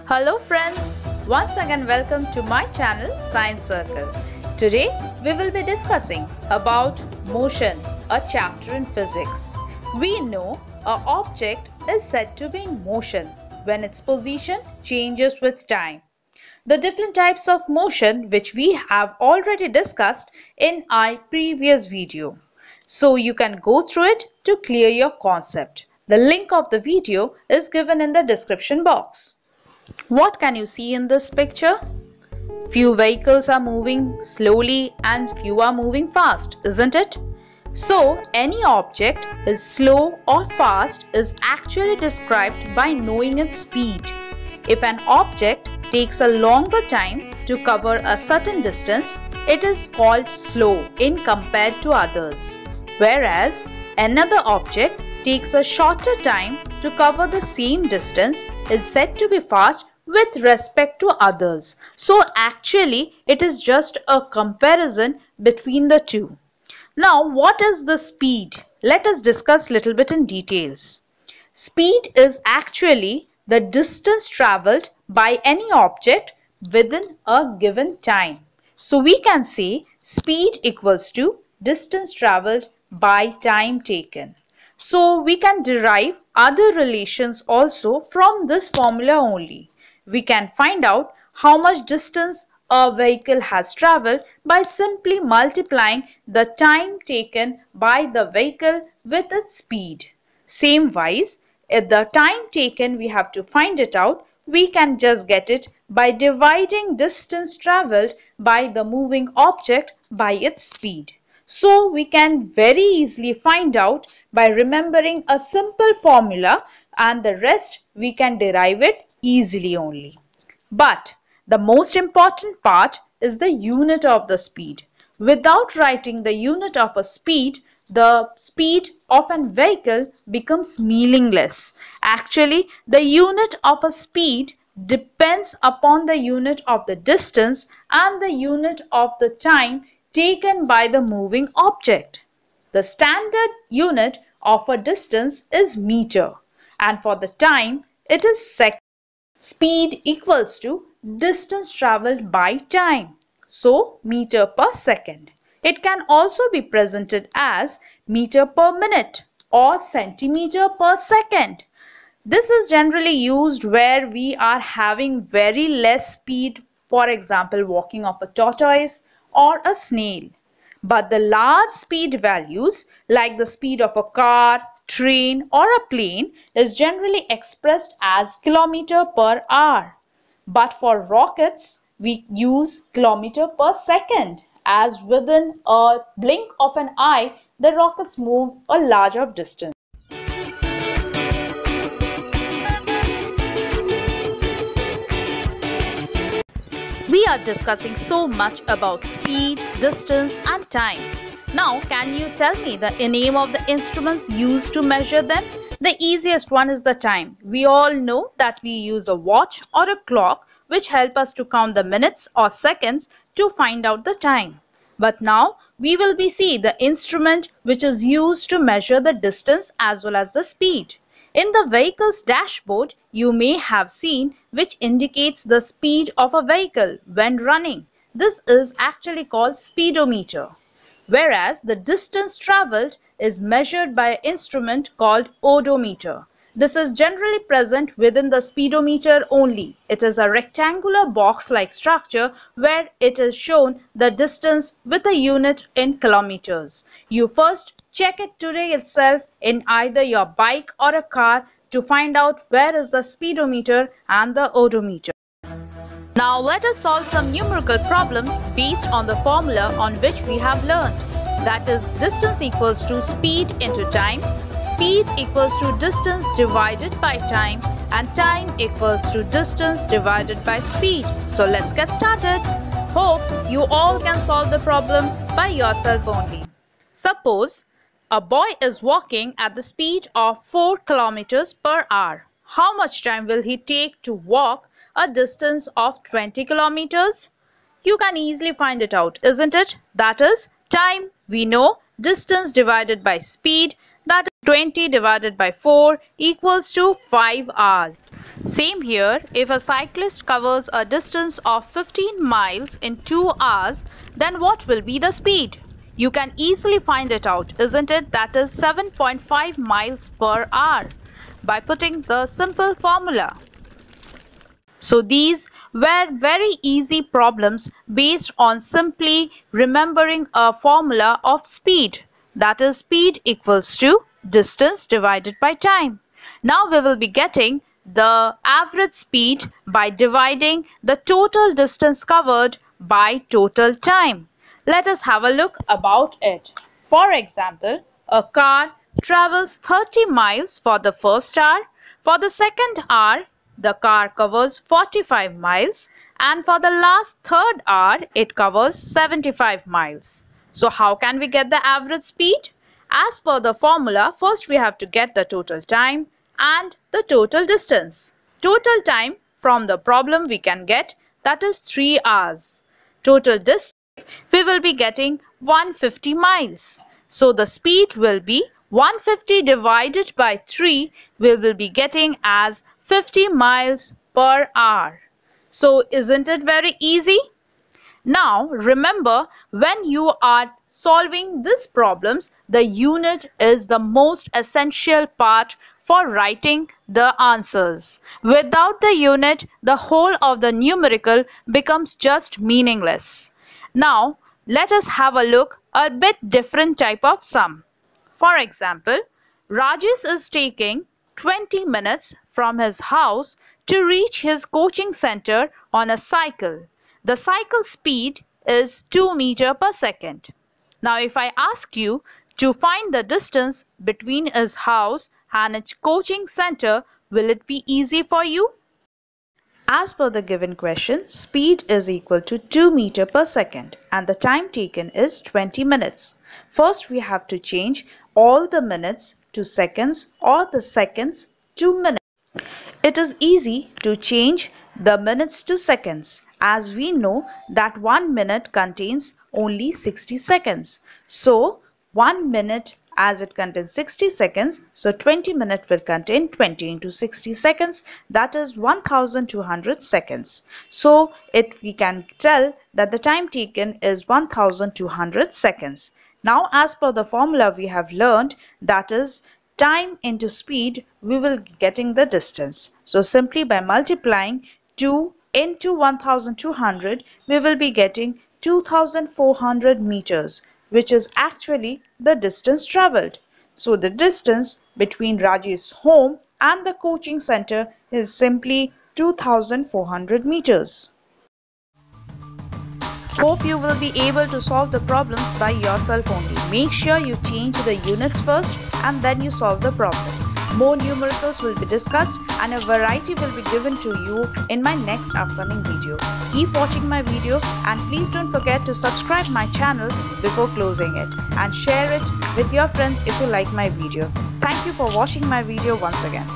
Hello friends, once again welcome to my channel Science Circle. Today we will be discussing about motion, a chapter in physics. We know an object is said to be in motion when its position changes with time. The different types of motion which we have already discussed in our previous video. So you can go through it to clear your concept. The link of the video is given in the description box. What can you see in this picture? Few vehicles are moving slowly and few are moving fast, isn't it? So, any object is slow or fast is actually described by knowing its speed. If an object takes a longer time to cover a certain distance, it is called slow in compared to others. Whereas, another object takes a shorter time to cover the same distance is said to be fast with respect to others. So actually it is just a comparison between the two. Now what is the speed? Let us discuss little bit in details. Speed is actually the distance travelled by any object within a given time. So we can say speed equals to distance travelled by time taken. So we can derive other relations also from this formula only. We can find out how much distance a vehicle has travelled by simply multiplying the time taken by the vehicle with its speed. Same wise, if the time taken we have to find it out, we can just get it by dividing distance travelled by the moving object by its speed. So we can very easily find out by remembering a simple formula, and the rest we can derive it easily only. But the most important part is the unit of the speed. Without writing the unit of a speed, the speed of a vehicle becomes meaningless. Actually, the unit of a speed depends upon the unit of the distance and the unit of the time taken by the moving object. The standard unit of a distance is meter, and for the time it is second. Speed equals to distance travelled by time. So meter per second. It can also be presented as meter per minute or centimeter per second. This is generally used where we are having very less speed, for example walking of a tortoise or a snail. But the large speed values like the speed of a car, train or a plane is generally expressed as kilometer per hour. But for rockets we use kilometer per second, as within a blink of an eye the rockets move a larger distance. We are discussing so much about speed, distance and time. Now can you tell me the name of the instruments used to measure them? The easiest one is the time. We all know that we use a watch or a clock which help us to count the minutes or seconds to find out the time. But now we will be see the instrument which is used to measure the distance as well as the speed. In the vehicle's dashboard, you may have seen which indicates the speed of a vehicle when running. This is actually called speedometer. Whereas the distance travelled is measured by an instrument called odometer. This is generally present within the speedometer only. It is a rectangular box-like structure where it is shown the distance with a unit in kilometers. You first check it today itself in either your bike or a car to find out where is the speedometer and the odometer. Now let us solve some numerical problems based on the formula on which we have learned. That is, distance equals to speed into time, speed equals to distance divided by time, and time equals to distance divided by speed. So let's get started. Hope you all can solve the problem by yourself only. Suppose a boy is walking at the speed of 4 kilometers per hour. How much time will he take to walk a distance of 20 kilometers? You can easily find it out, isn't it? That is, time we know, distance divided by speed, that is 20 divided by 4 equals to 5 hours. Same here, if a cyclist covers a distance of 15 miles in 2 hours, then what will be the speed? You can easily find it out, isn't it? That is 7.5 miles per hour by putting the simple formula. So these were very easy problems based on simply remembering a formula of speed. That is, speed equals to distance divided by time. Now we will be getting the average speed by dividing the total distance covered by total time. Let us have a look about it. For example, a car travels 30 miles for the first hour. For the second hour, the car covers 45 miles, and for the last third hour it covers 75 miles. So how can we get the average speed? As per the formula, first we have to get the total time and the total distance. Total time from the problem we can get, that is 3 hours. Total distance we will be getting 150 miles. So the speed will be 150 divided by 3, we will be getting as 50 miles per hour. So isn't it very easy? Now remember, when you are solving these problems, the unit is the most essential part for writing the answers. Without the unit, the whole of the numerical becomes just meaningless. Now let us have a look at a bit different type of sum. For example, Rajesh is taking 20 minutes from his house to reach his coaching center on a cycle. The cycle speed is 2 meters per second. Now if I ask you to find the distance between his house and its coaching center, will it be easy for you? As per the given question, speed is equal to 2 meters per second and the time taken is 20 minutes. First we have to change all the minutes to seconds or the seconds to minutes. It is easy to change the minutes to seconds, as we know that 1 minute contains only 60 seconds. So 1 minute, as it contains 60 seconds, so 20 minutes will contain 20 into 60 seconds, that is 1200 seconds. So we can tell that the time taken is 1200 seconds. Now as per the formula we have learned, that is time into speed, we will be getting the distance. So simply by multiplying 2 into 1200, we will be getting 2400 meters, which is actually the distance traveled. So the distance between Rajesh's home and the coaching center is simply 2400 meters. Hope you will be able to solve the problems by yourself only. Make sure you change the units first and then you solve the problem. More numericals will be discussed and a variety will be given to you in my next upcoming video. Keep watching my video and please don't forget to subscribe my channel before closing it and share it with your friends if you like my video. Thank you for watching my video once again.